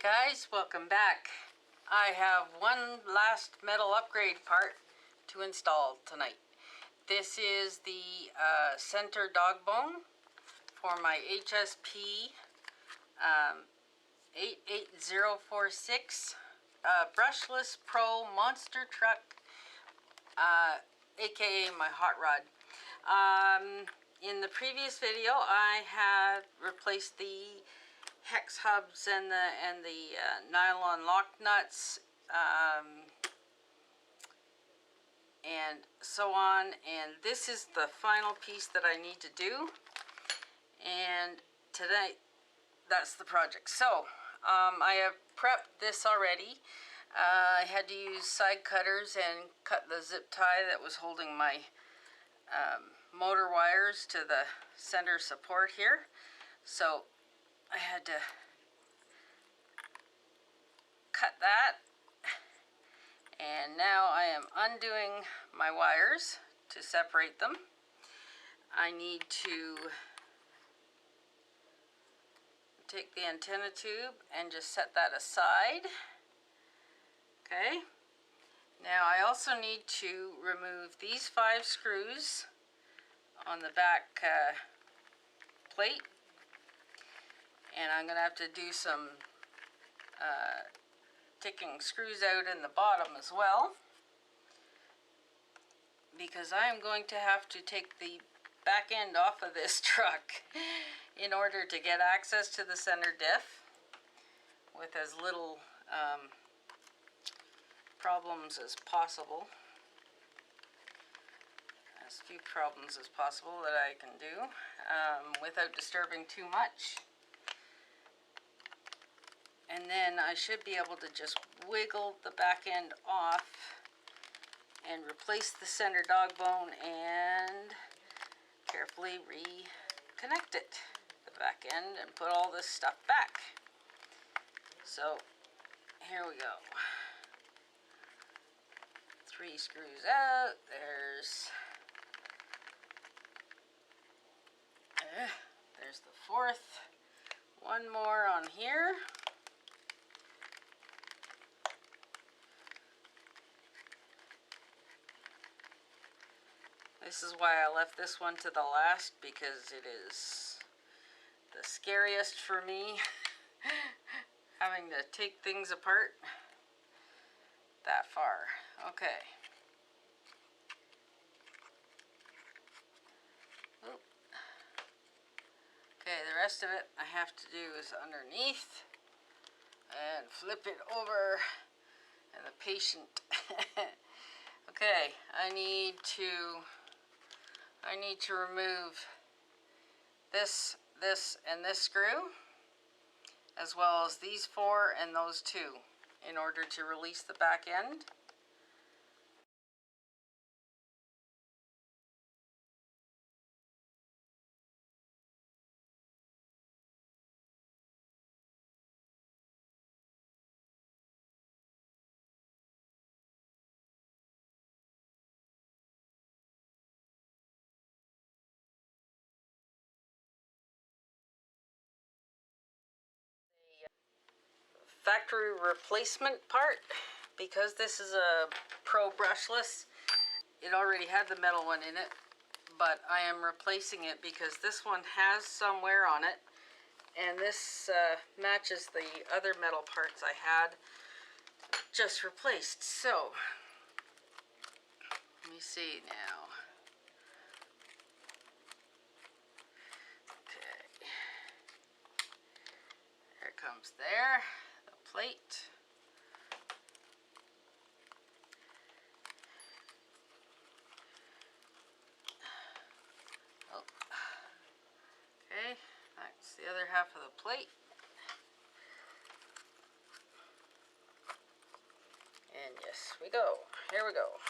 Guys, welcome back. I have one last metal upgrade part to install tonight. This is the center Dogbone for my HSP 88046 Brushless Pro Monster Truck, aka my hot rod. In the previous video I had replaced the hex hubs and the nylon lock nuts and so on, and this is the final piece that I need to do, and today that's the project. So I have prepped this already. I had to use side cutters and cut the zip tie that was holding my motor wires to the center support here, so I had to cut that, and now I am undoing my wires to separate them. I need to take the antenna tube and just set that aside. Okay, now I also need to remove these 5 screws on the back plate, and I'm going to have to do some taking screws out in the bottom as well, because I am going to have to take the back end off of this truck in order to get access to the center diff with as little problems as possible, as few problems as possible that I can do without disturbing too much. And then I should be able to just wiggle the back end off and replace the center Dogbone and carefully reconnect it, the back end, and put all this stuff back. So here we go. 3 screws out. There's the 4th. One more on here. This is why I left this one to the last, because it is the scariest for me, having to take things apart that far. Okay. Oop. Okay, the rest of it I have to do is underneath and flip it over, and the patient. Okay, I need to remove this, and this screw, as well as these 4 and those 2, in order to release the back end. Factory replacement part, because this is a Pro Brushless. It already had the metal one in it, but I am replacing it because this one has some wear on it, and this matches the other metal parts I had just replaced. So let me see now. Okay, there it comes there. Plate. Oh. Okay, that's the other half of the plate. And yes, we go. Here we go.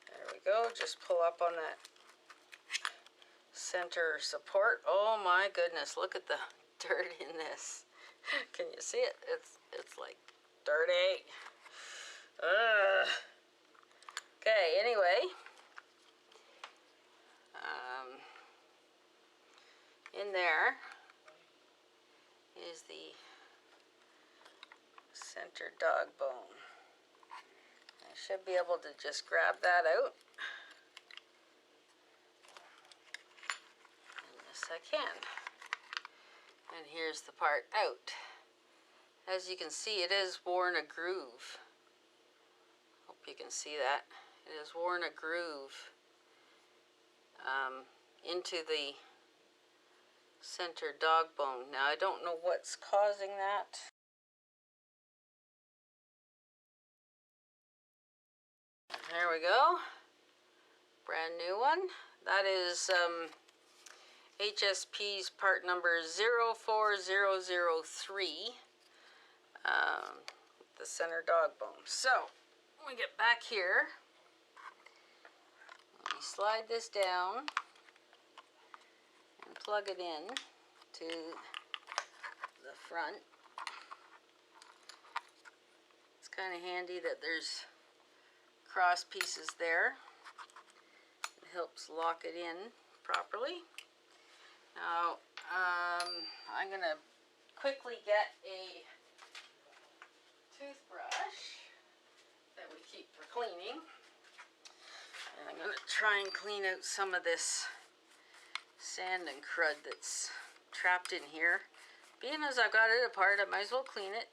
There we go. Just pull up on that center support. Oh my goodness, look at the dirt in this. Can you see it? It's like dirty. Ugh. Okay, anyway, In there is the center dog bone. I should be able to just grab that out. And yes, I can. And here's the part out. As you can see, it is worn a groove. Hope you can see that. It has worn a groove into the center dog bone. Now, I don't know what's causing that. There we go. Brand new one. That is HSP's part number 04003. The center dog bone. So, when we get back here, let me slide this down and plug it in to the front. It's kind of handy that there's cross pieces there. It helps lock it in properly. Now, I'm going to quickly get a toothbrush that we keep for cleaning. And I'm going to try and clean out some of this sand and crud that's trapped in here. Being as I've got it apart, I might as well clean it.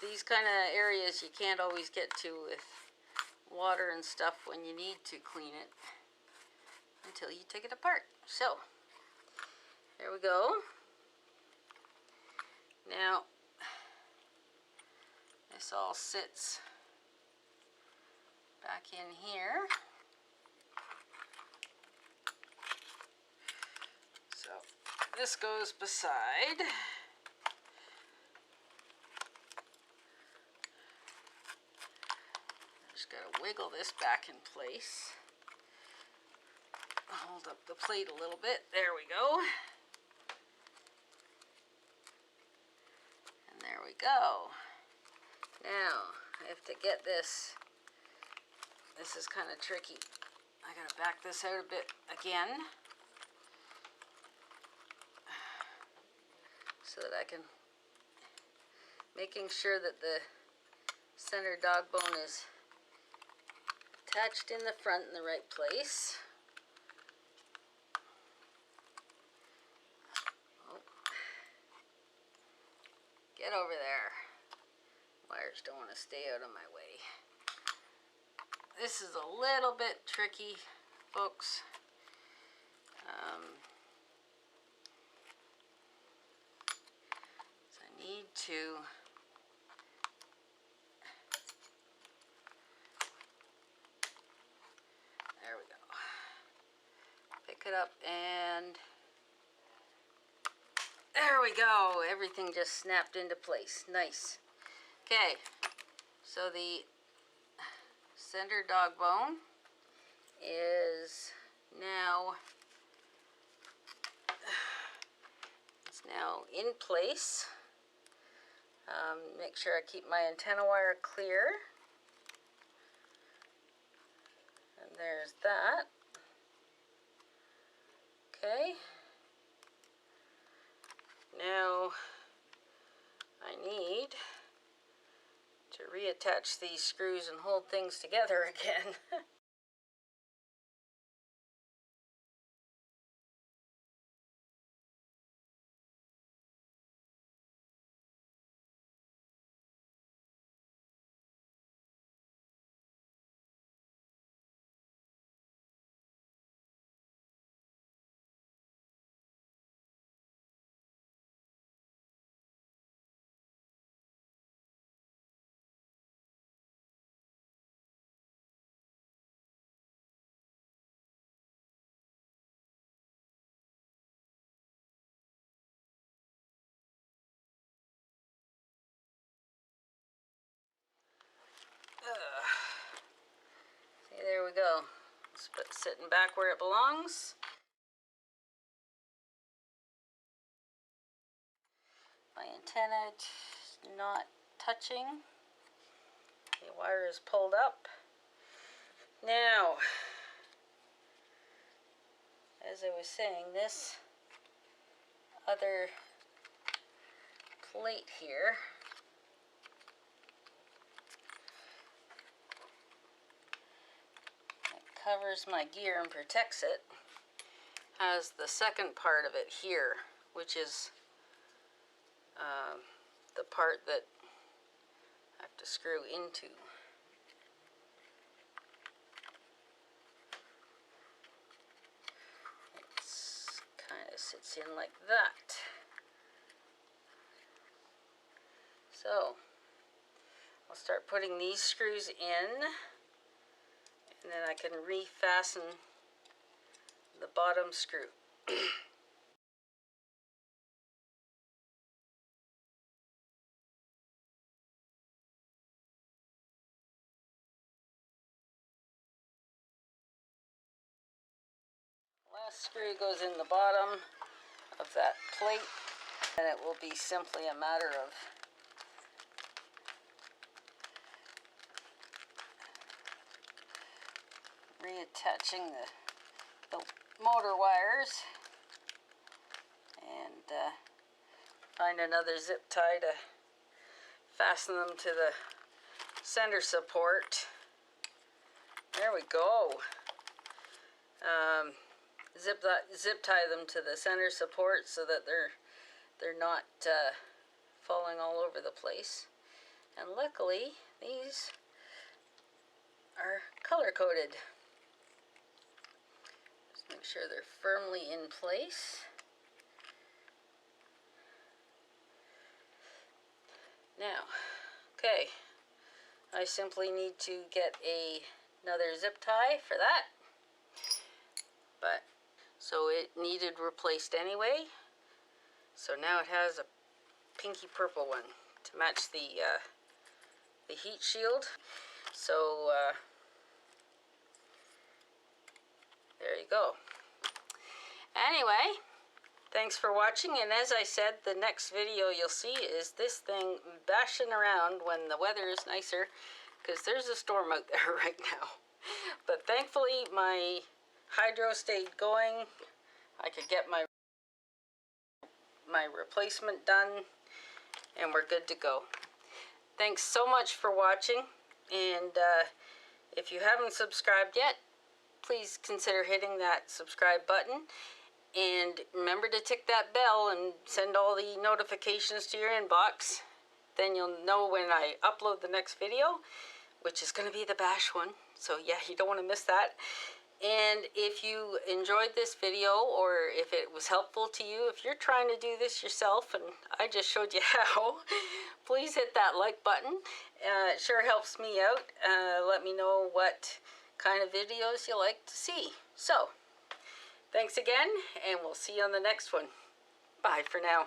These kind of areas you can't always get to with water and stuff when you need to clean it until you take it apart. So, there we go. Now, this all sits back in here. So, this goes beside. Just gotta wiggle this back in place. Hold up the plate a little bit. There we go. And there we go. Now, I have to get this. This is kind of tricky. I gotta back this out a bit again, so that I can, making sure that the center dog bone is attached in the front in the right place. Oh. Get over there. Wires don't want to stay out of my way. This is a little bit tricky, folks. So I need to there we go. Pick it up and there we go. Everything just snapped into place. Nice. Okay, so the center dog bone is now in place. Make sure I keep my antenna wire clear. And there's that. Okay. Now I need to reattach these screws and hold things together again. See, there we go. It's sitting back where it belongs. My antenna is not touching. The wire is pulled up. Now, as I was saying, this other plate here that covers my gear and protects it has the second part of it here, which is the part that I have to screw into. It kind of sits in like that. So I'll start putting these screws in, and then I can refasten the bottom screw. Last screw goes in the bottom of that plate, and it will be simply a matter of reattaching the motor wires and find another zip tie to fasten them to the center support. There we go. Zip tie them to the center support so that they're not falling all over the place. And luckily, these are color coded. Just make sure they're firmly in place. Now, okay, I simply need to get another zip tie for that. But so it needed replaced anyway. So now it has a pinky purple one to match the heat shield. So there you go. Anyway, thanks for watching, and as I said, the next video you'll see is this thing bashing around when the weather is nicer, because there's a storm out there right now. But thankfully my hydro stayed going. I could get my replacement done, and we're good to go. Thanks so much for watching, and if you haven't subscribed yet, please consider hitting that subscribe button, and remember to tick that bell and send all the notifications to your inbox. Then you'll know when I upload the next video, which is going to be the bash one. So yeah, you don't want to miss that. And if you enjoyed this video, or if it was helpful to you, if you're trying to do this yourself and I just showed you how, please hit that like button. It sure helps me out. Let me know what kind of videos you like to see. So, thanks again, and we'll see you on the next one. Bye for now.